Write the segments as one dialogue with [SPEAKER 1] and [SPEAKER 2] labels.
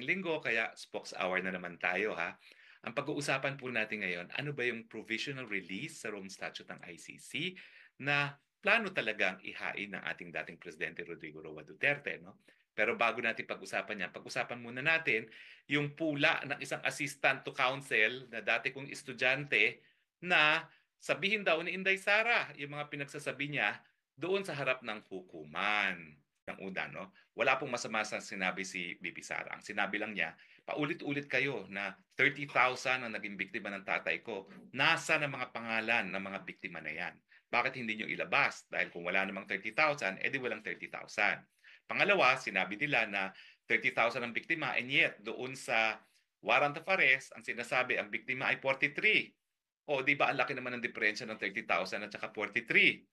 [SPEAKER 1] Linggo kaya spokes hour na naman tayo ha. Ang pag-uusapan po natin ngayon, ano ba yung provisional release sa Rome Statute ng ICC na plano talagang ihain ng ating dating Presidente Rodrigo Roa Duterte. No? Pero bago natin pag-usapan yan, pag-usapan muna natin yung pula ng isang assistant to counsel na dati kong estudyante na sabihin daw ni Inday Sara yung mga pinagsasabi niya doon sa harap ng hukuman ng una, no? Wala pong masama sa sinabi si BP Sara. Ang sinabi lang niya, paulit-ulit kayo na 30,000 ang naging biktima ng tatay ko. Nasa na mga pangalan ng mga biktima na yan? Bakit hindi nyo ilabas? Dahil kung wala namang 30,000, edi walang 30,000. Pangalawa, sinabi nila na 30,000 ang biktima and yet doon sa warrant of arrest, ang sinasabi ang biktima ay 43. O di ba ang laki naman ng diferensya ng 30,000 at saka 43?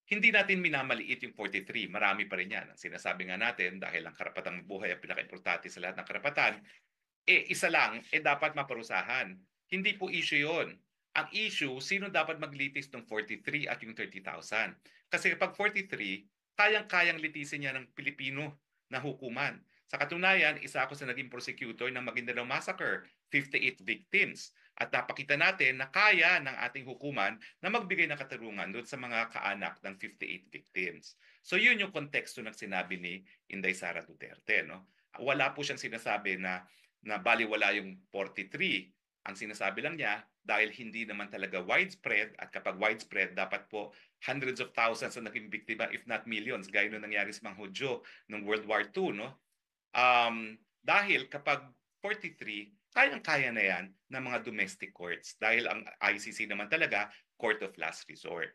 [SPEAKER 1] Hindi natin minamaliit yung 43. Marami pa rin yan. Ang sinasabi nga natin, dahil ang karapatang buhay ang pinaka-importante sa lahat ng karapatan, isa lang, dapat maparusahan. Hindi po issue yon. Ang issue, sino dapat maglitis ng 43 at yung 30,000? Kasi kapag 43, kayang-kayang litisin niya ng Pilipino na hukuman. Sa katunayan, isa ako sa naging prosecutor ng Maguindanao Massacre, 58 victims. At napakita natin na kaya ng ating hukuman na magbigay ng katarungan doon sa mga kaanak ng 58 victims. So yun yung konteksto ng sinabi ni Inday Sara Duterte. No? Wala po siyang sinasabi na baliwala yung 43. Ang sinasabi lang niya, dahil hindi naman talaga widespread, at kapag widespread, dapat po hundreds of thousands na naging biktima, if not millions, gaya nung nangyari sa mga Hudyo noong World War II, no? Dahil kapag 43, kayang-kaya na yan ng mga domestic courts dahil ang ICC naman talaga court of last resort.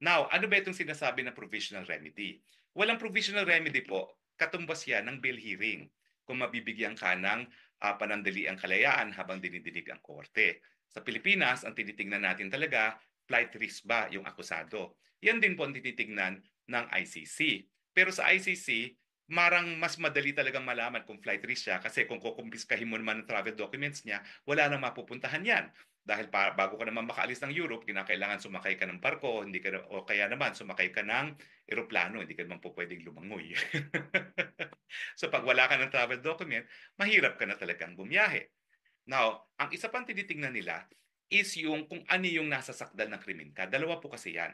[SPEAKER 1] Now, ano ba itong sinasabi na provisional remedy? Walang provisional remedy po, katumbas yan ng bail hearing kung mabibigyan ka ng panandaliang kalayaan habang dinidinig ang korte. Sa Pilipinas, ang tinitingnan natin talaga, flight risk ba yung akusado? Yan din po ang tinitingnan ng ICC. Pero sa ICC, marang mas madali talagang malaman kung flight risk siya kasi kung kukumpiskahin mo naman ang travel documents niya, wala nang mapupuntahan yan. Dahil bago ka naman makaalis ng Europe, kinakailangan sumakay ka ng barko, hindi ka, o kaya naman sumakay ka ng eroplano, hindi ka naman po pwedeng lumangoy. So pag wala ka ng travel document, mahirap ka na talagang bumiyahe. Now, ang isa pang tinitingnan nila is yung kung ano yung nasa sakdal ng krimen ka. Dalawa po kasi yan.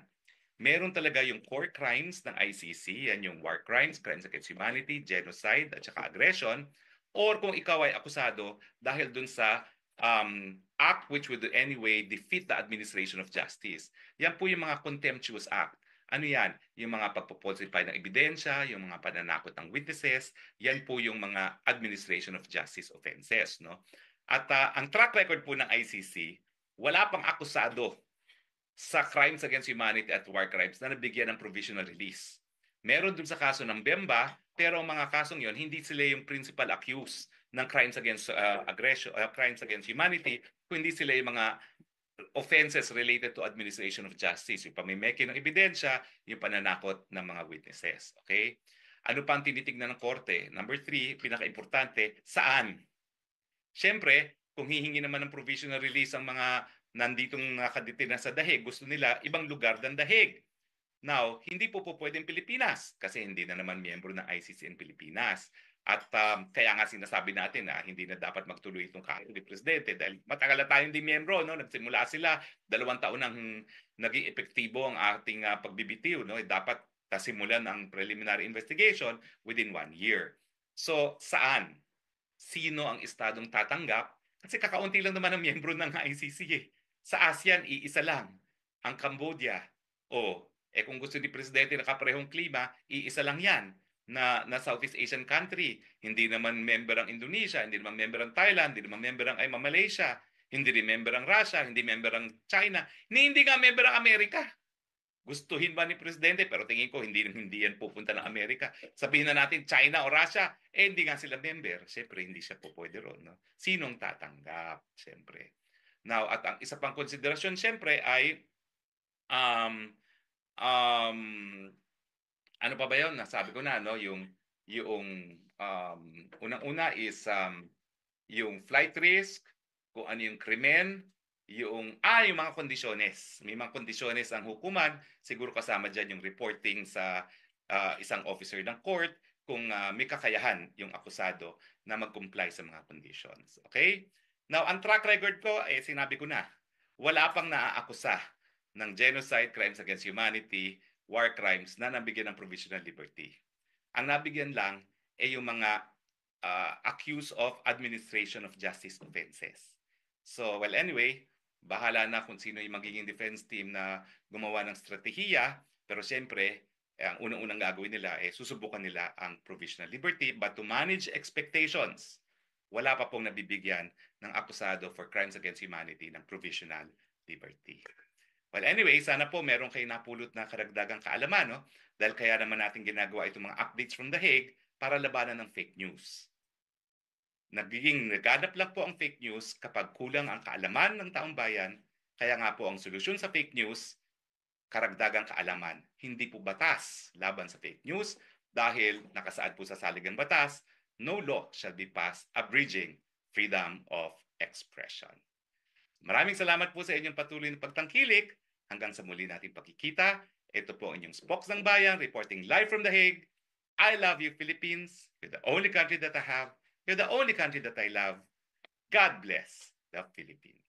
[SPEAKER 1] Meron talaga yung core crimes ng ICC, yan yung war crimes, crimes against humanity, genocide, at saka aggression. Or kung ikaw ay akusado dahil dun sa act which would in any way defeat the administration of justice. Yan po yung mga contemptuous act. Ano yan? Yung mga pagpupalsify ng ebidensya, yung mga pananakot ng witnesses, yan po yung mga administration of justice offenses. No? At ang track record po ng ICC, wala pang akusado sa crimes against humanity at war crimes na nabigyan ng provisional release. Meron dun sa kaso ng Bemba, pero ang mga kasong yon hindi sila yung principal accused ng crimes against aggression, crimes against humanity, kundi sila yung mga offenses related to administration of justice, yung pamimeke ng ebidensya, yung pananakot ng mga witnesses. Okay? Ano pa ang tinitignan ng korte? Number 3, pinaka-importante, saan? Siyempre, kung hihingi naman ng provisional release ang mga nanditong nakadetina sa dahig, gusto nila ibang lugar ng dahig. Now, hindi po pwedeng Pilipinas kasi hindi na naman miyembro ng ICC in Pilipinas. At kaya nga sinasabi natin na hindi na dapat magtuloy itong kaso ni Presidente dahil matagal na tayong hindi miyembro. No? Nagsimula sila, 2 taon nang naging epektibo ang ating pagbibitiw. No? Dapat simulan ang preliminary investigation within 1 year. So, saan? Sino ang estadong tatanggap? Kasi kakaunti lang naman ang miyembro ng ICC eh. Sa ASEAN, iisa lang. Ang Cambodia. O, kung gusto ni Presidente na kaparehong klima, iisa lang yan na Southeast Asian country. Hindi naman member ang Indonesia, hindi naman member ang Thailand, hindi naman member ang Malaysia, hindi rin member ang Russia, hindi member ang China, hindi nga member ang Amerika. Gustuhin ba ni Presidente? Pero tingin ko hindi yan pupunta ng Amerika. Sabihin na natin China o Russia, hindi nga sila member. Siyempre, hindi siya po pwede ron. No? Sinong tatanggap? Siyempre. Now, at ang isa pang konsiderasyon, siyempre, ay um, um, ano pa ba yun? Nasabi ko na, no? Yung unang-una is yung flight risk, kung ano yung krimen, yung mga kondisyones. May mga kondisyones ang hukuman, siguro kasama dyan yung reporting sa isang officer ng court kung may kakayahan yung akusado na mag-comply sa mga conditions. Okay? Now, ang track record ko, sinabi ko na, wala pang naaakusa ng genocide, crimes against humanity, war crimes na nabigyan ng provisional liberty. Ang nabigyan lang ay yung mga accused of administration of justice offenses. So, well, anyway, bahala na kung sino yung magiging defense team na gumawa ng strategiya. Pero siyempre, ang unang-unang gagawin nila susubukan nila ang provisional liberty. But to manage expectations, wala pa pong nabibigyan ng akusado for crimes against humanity ng provisional liberty. Well, anyway, sana po meron kayo napulot na karagdagang kaalaman, no? Dahil kaya naman natin ginagawa itong mga updates from The Hague para labanan ng fake news. Nagganap lang po ang fake news kapag kulang ang kaalaman ng taong bayan. Kaya nga po ang solusyon sa fake news, karagdagang kaalaman. Hindi po batas laban sa fake news dahil nakasaad po sa saligang batas, no law shall be passed abridging freedom of expression. Maraming salamat po sa inyong patuloy na pagtangkilik. Hanggang sa muli nating pagkikita, ito po ang inyong Spokes ng Bayan reporting live from The Hague. I love you, Philippines. You're the only country that I have. You're the only country that I love. God bless the Philippines.